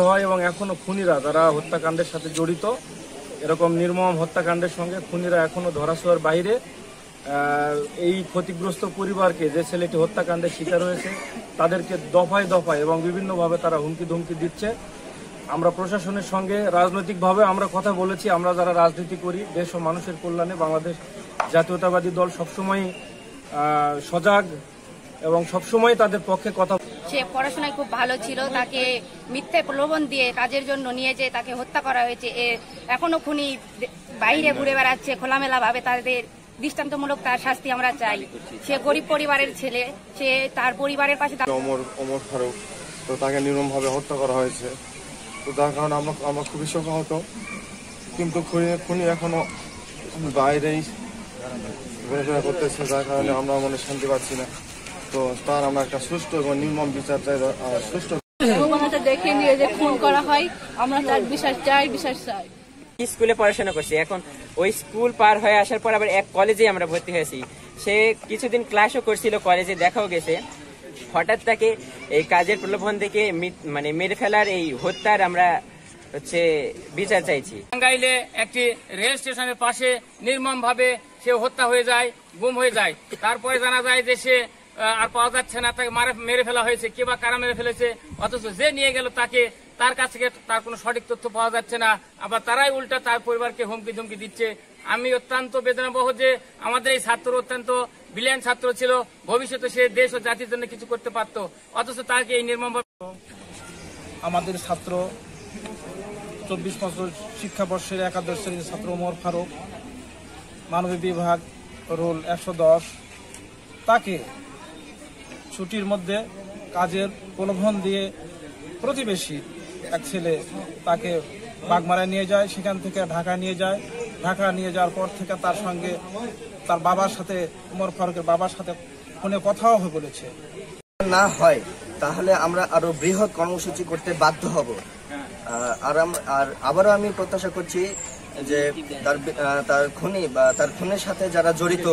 হয় এবং এখনো খুনিরা যারা হত্যাকাণ্ডের সাথে জড়িত এরকম নির্মম হত্যাকাণ্ডের সঙ্গে খুনিরা এখনো ধরাছোঁয়ার বাইরে। এই ক্ষতিগ্রস্ত পরিবারকে, যে ছেলেটি হত্যাকাণ্ডের শিকার হয়েছে, তাদেরকে দফায় দফায় এবং বিভিন্নভাবে তারা হুমকি ধুমকি দিচ্ছে। আমরা প্রশাসনের সঙ্গে রাজনৈতিকভাবে আমরা কথা বলেছি। আমরা যারা রাজনীতি করি দেশ ও মানুষের কল্যাণে, বাংলাদেশ জাতীয়তাবাদী দল সবসময় সজাগ এবং সবসময় তাদের পক্ষে কথা। সে পড়াশোনায় খুব ভালো ছিল, তাকে মিথ্যে প্রলোভন দিয়ে কাজের জন্য নিয়ে যেয়ে তাকে হত্যা করা হয়েছে। এখনো খুনি বাইরে ঘুরে বেড়াচ্ছে খোলামেলা ভাবে। তাদের দৃষ্টান্তমূলক তার শাস্তি আমরা চাই। সে গরিব পরিবারের ছেলে, সে তার পরিবারের পাশে। ওমর ফারুক, তো তাকে নির্মমভাবে হত্যা করা হয়েছে। তো তার কারণে আমরা খুবই শোকাহত, কিন্তু খুনি এখনো বাইরেই ঘোরাফেরা করতেছে, যার কারণে আমরা মনে শান্তি পাচ্ছি না। তো তার আমরা একটা সুষ্ঠু এবং নির্মম বিচার চাই। সুষ্ঠু দেখে নিয়ে যে খুন করা হয়, আমরা তার বিচার চাই। স্কুলে পড়াশোনা করছি, এখন ওই স্কুল পার হয়ে আসার পর আবার এক কলেজে আমরা ভর্তি হয়েছি। সে কিছুদিন ক্লাসও করছিল, কলেজে দেখাও গেছে। হঠাৎ তাকে এই কাজের প্রলোভন থেকে মেরে ফেলার, এই হত্যার আমরা বিচার চাইছি। টাঙ্গাইলে একটি রেল স্টেশনের পাশে নির্মম ভাবে সে হত্যা হয়ে যায়, গুম হয়ে যায়। তারপরে জানা যায় যে সে আর পাওয়া যাচ্ছে না, তাকে মেরে ফেলা হয়েছে। কে বা কারা মেরে ফেলেছে, অথচ যে নিয়ে গেল তার কাছ থেকে তার কোনো সঠিক তথ্য পাওয়া যাচ্ছে না। আবার তারাই উল্টা তার পরিবারকে হুমকি ধুমকি দিচ্ছে। আমি অত্যন্ত বেদনাবহ যে আমাদের এই ছাত্র অত্যন্ত ব্রিলিয়ান্ট ছাত্র ছিল, ভবিষ্যতে সে দেশ ও জাতির জন্য কিছু করতে পারত, অথচ তাকে এই নির্মম। আমাদের ছাত্র 24 বছর শিক্ষাবর্ষের একাদশ শ্রেণীর ছাত্র ওমর ফারুক, মানবিক বিভাগ, রোল 110, তাকে ছুটির মধ্যে কাজের প্রলোভন দিয়ে প্রতিবেশী এক ছেলে তাকে বাগমারায় নিয়ে যায়, সেখান থেকে ঢাকা নিয়ে যায়। ঢাকা নিয়ে যাওয়ার পর থেকে তার সঙ্গে তার বাবার সাথে, ওমর ফারুকের বাবার সাথে ফোনে কথাও হয়ে বলেছে। না হয় তাহলে আমরা আরো বৃহৎ কর্মসূচি করতে বাধ্য হব। আর আবারও আমি প্রত্যাশা করছি যে তার খুনি বা তার খুনের সাথে যারা জড়িত,